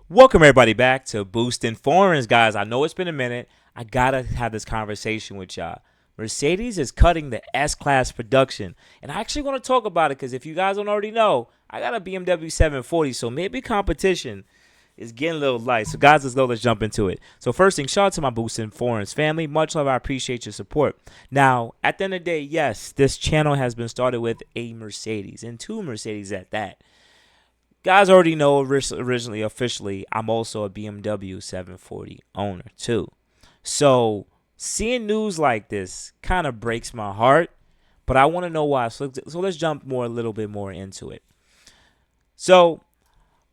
Welcome everybody back to Boosting Foreigns, guys. I know it's been a minute. I gotta have this conversation with y'all. Mercedes is cutting the S-Class production, and I actually want to talk about it because if you guys don't already know, I got a BMW 740, so maybe competition is getting a little light. So, guys, let's jump into it. So, first thing, shout out to my Boosting Foreigns family. Much love. I appreciate your support. Now, at the end of the day, yes, this channel has been started with a Mercedes and two Mercedes at that. Guys already know originally, officially, I'm also a BMW 740 owner too. So seeing news like this kind of breaks my heart, but I want to know why. So let's jump a little bit more into it. So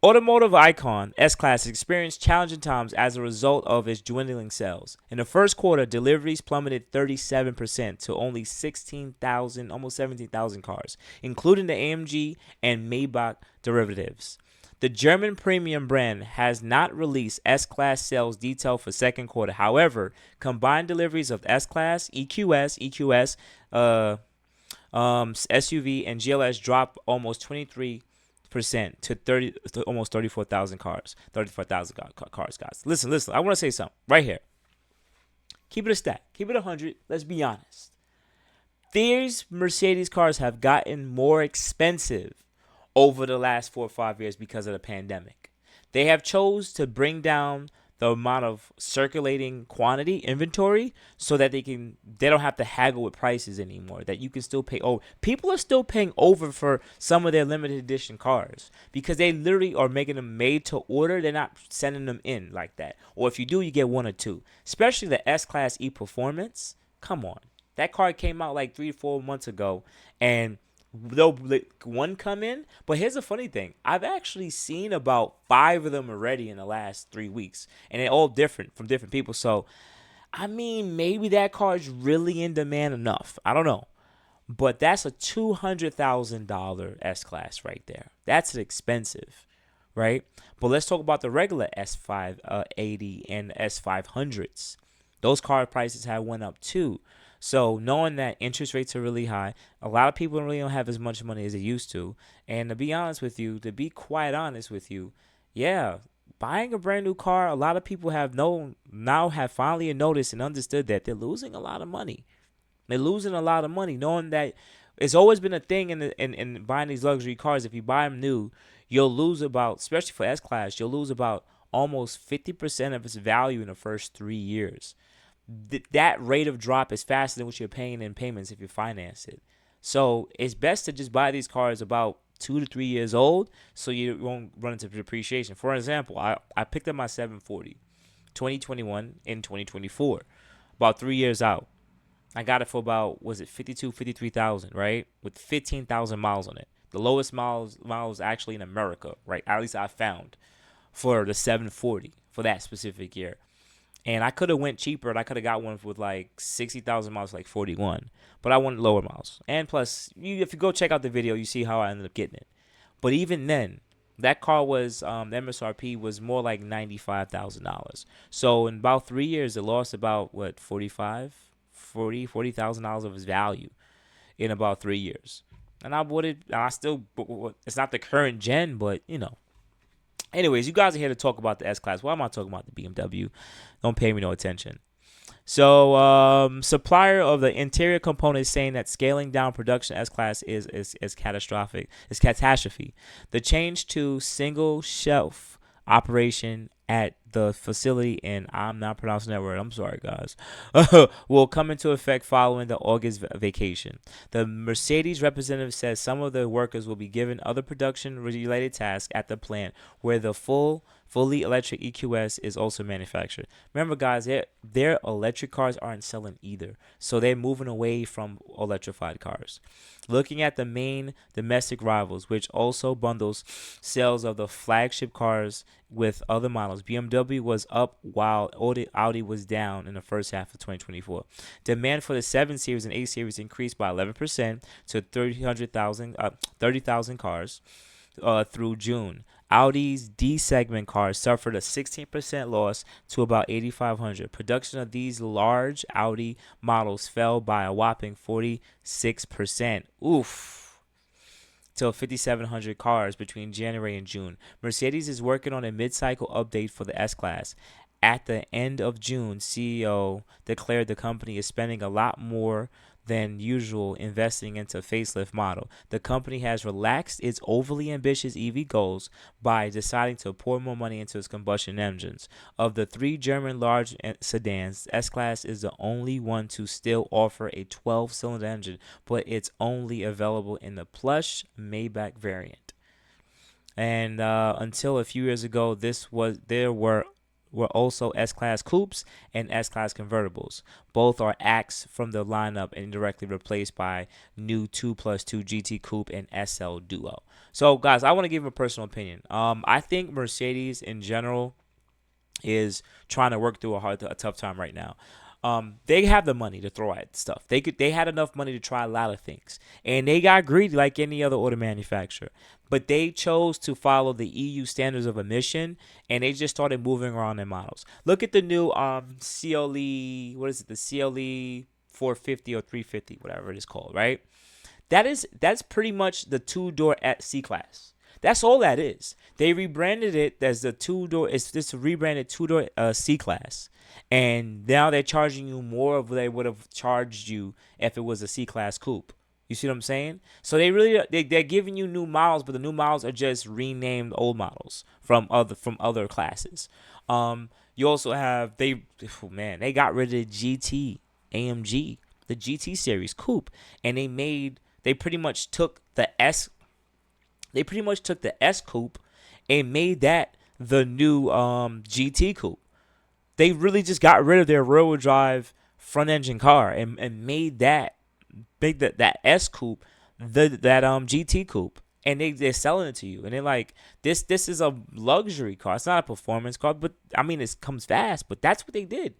automotive icon S-Class experienced challenging times as a result of its dwindling sales. In the first quarter, deliveries plummeted 37% to only 16,000, almost 17,000 cars, including the AMG and Maybach derivatives. The German premium brand has not released S-Class sales detail for second quarter. However, combined deliveries of S-Class, EQS, SUV, and GLS dropped almost 23% to almost 34,000 cars. 34,000 cars, guys. Listen. I want to say something right here. Keep it a stack. Keep it 100. Let's be honest. These Mercedes cars have gotten more expensive over the last 4 or 5 years because of the pandemic. They have chose to bring down the amount of circulating quantity inventory so that they don't have to haggle with prices anymore, that you can still pay over. People are still paying over for some of their limited edition cars because they literally are making them made to order. They're not sending them in like that, or if you do, you get one or two. Especially the S-Class E Performance. Come on, that car came out like 3 or 4 months ago, and they'll let one come in. But here's the funny thing: I've actually seen about 5 of them already in the last 3 weeks, and they're all different from different people. So, I mean, maybe that car is really in demand enough. I don't know, but that's a $200,000 S class right there. That's expensive, right? But let's talk about the regular S580 and S500s. Those car prices have went up too. So knowing that interest rates are really high, a lot of people really don't have as much money as they used to. And to be honest with you, to be quite honest with you, yeah, buying a brand new car, a lot of people have finally noticed and understood that they're losing a lot of money. They're losing a lot of money, knowing that it's always been a thing in buying these luxury cars. If you buy them new, you'll lose about, especially for S Class, you'll lose about almost 50% of its value in the first 3 years. That rate of drop is faster than what you're paying in payments if you finance it. So it's best to just buy these cars about 2 to 3 years old so you won't run into depreciation. For example, I picked up my 740 2021 in 2024, about 3 years out. I got it for about, was it 53,000, right? With 15,000 miles on it. The lowest miles actually in America, right? At least I found for the 740 for that specific year. And I could have went cheaper and I could have got one with like 60,000 miles, like 41. But I wanted lower miles. And plus, if you go check out the video, you see how I ended up getting it. But even then, that car was, the MSRP was more like $95,000. So in about 3 years, it lost about, what, 40,000 dollars of its value in about 3 years. And I still, it's not the current gen, but Anyways, you guys are here to talk about the S Class. Why am I talking about the BMW? Don't pay me no attention. So, supplier of the interior component is saying that scaling down production S Class is catastrophic. Is catastrophe. The change to single shelf operation at the facility, and I'm not pronouncing that word, I'm sorry guys, will come into effect following the August vacation. The Mercedes representative says some of the workers will be given other production related tasks at the plant where the fully electric EQS is also manufactured. Remember, guys, their electric cars aren't selling either, so they're moving away from electrified cars. Looking at the main domestic rivals, which also bundles sales of the flagship cars with other models, BMW was up while Audi was down in the first half of 2024. Demand for the 7 Series and 8 Series increased by 11% to 30,000 cars through June. Audi's D segment cars suffered a 16% loss to about 8,500. Production of these large Audi models fell by a whopping 46%. Oof. till 5,700 cars between January and June. Mercedes is working on a mid-cycle update for the S-Class. At the end of June, CEO declared the company is spending a lot more than usual investing into facelift model. The company has relaxed its overly ambitious EV goals by deciding to pour more money into its combustion engines. Of the three German large sedans, S-Class is the only one to still offer a 12-cylinder engine, but it's only available in the plush Maybach variant. And until a few years ago, there were also S-Class coupes and S-Class convertibles. Both are axed from the lineup and directly replaced by new 2+2 GT Coupe and SL Duo. So, guys, I want to give a personal opinion. I think Mercedes in general is trying to work through a tough time right now. They have the money to throw at stuff. They had enough money to try a lot of things, and they got greedy like any other auto manufacturer. But they chose to follow the EU standards of emission, and they just started moving around their models. Look at the new CLE. What is it? The CLE 450 or 350, whatever it is called, right? That's pretty much the two-door at C-Class. That's all that is. They rebranded it as the two-door. It's just a rebranded two-door C-Class. And now they're charging you more of what they would have charged you if it was a C-Class coupe. You see what I'm saying? So they're giving you new models, but the new models are just renamed old models from other classes. You also have they got rid of the GT AMG, the GT series coupe, and they pretty much took the S coupe and made that the new GT coupe. They really just got rid of their rear-wheel drive front-engine car and made that S coupe that GT coupe, and they're selling it to you, and they're like, this is a luxury car. It's not a performance car, but I mean it comes fast. But that's what they did.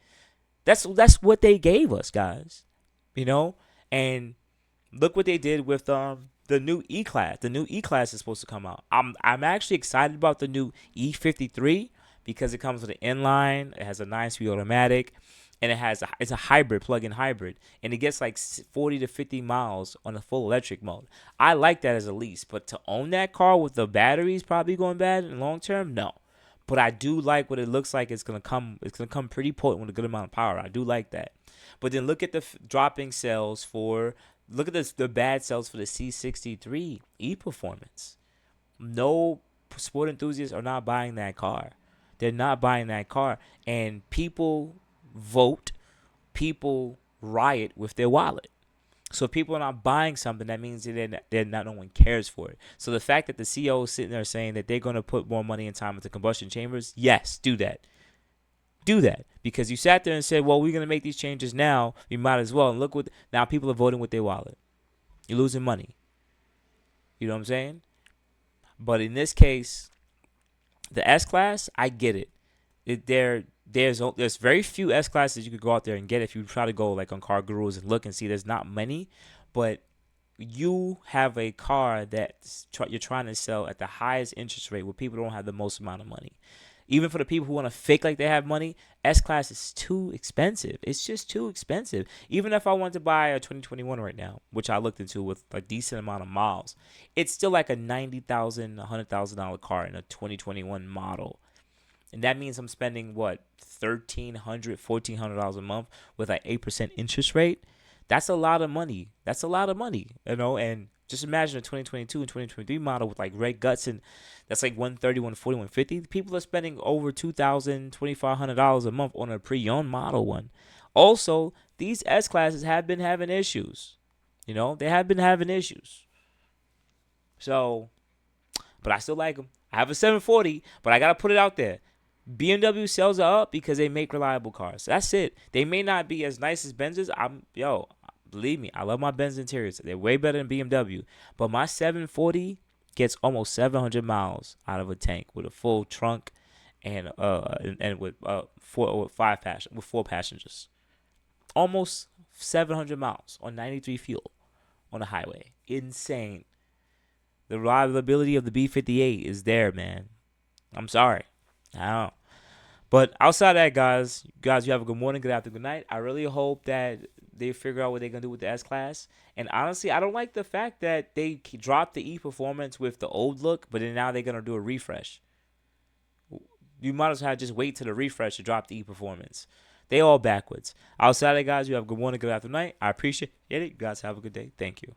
That's what they gave us, guys. You know, and look what they did with the new E-Class. The new E-Class is supposed to come out. I'm actually excited about the new E53 because it comes with an inline. It has a 9-speed automatic, and it's a hybrid, plug-in hybrid, and it gets like 40 to 50 miles on a full electric mode. I like that as a lease, but to own that car with the batteries probably going bad in long term, no. But I do like what it looks like. It's gonna come pretty potent with a good amount of power. I do like that. But then look at the dropping sales for. Look at the bad sales for the C63 E-Performance. No sport enthusiasts are not buying that car. They're not buying that car. And people vote, people riot with their wallet. So if people are not buying something, that means no one cares for it. So the fact that the CEO is sitting there saying that they're going to put more money and time into combustion chambers, yes, do that. Do that, because you sat there and said, well, we're going to make these changes now. We might as well. And look what now people are voting with their wallet. You're losing money. You know what I'm saying? But in this case, the S-Class, I get it. There's very few S-Classes you could go out there and get if you try to go like on Car Gurus and look and see. There's not many, but you have a car that you're trying to sell at the highest interest rate where people don't have the most amount of money. Even for the people who want to fake like they have money, S-Class is too expensive. It's just too expensive. Even if I wanted to buy a 2021 right now, which I looked into with a decent amount of miles, it's still like a $90,000, $100,000 car in a 2021 model. And that means I'm spending, what, $1,300, $1,400 a month with an 8% interest rate? That's a lot of money. You know, and just imagine a 2022 and 2023 model with like red guts, and that's like 130, 140, 150. People are spending over $2,000, $2,500 a month on a pre-owned model one. Also, these S-Classes have been having issues. You know, they have been having issues. So, but I still like them. I have a 740, but I got to put it out there. BMW sales are up because they make reliable cars. That's it. They may not be as nice as Benz's. Believe me, I love my Benz interiors. They're way better than BMW. But my 740 gets almost 700 miles out of a tank with a full trunk and with four passengers. Almost 700 miles on 93 fuel on the highway. Insane. The reliability of the B58 is there, man. I'm sorry. I don't know. But outside of that, guys, you have a good morning, good afternoon, good night. I really hope that they figure out what they're gonna do with the S class. And honestly, I don't like the fact that they dropped the E performance with the old look, but then now they're gonna do a refresh. You might as well just wait till the refresh to drop the E performance. They all backwards. Outside of that, guys, you have a good morning, good afternoon, night. I appreciate it. You guys have a good day. Thank you.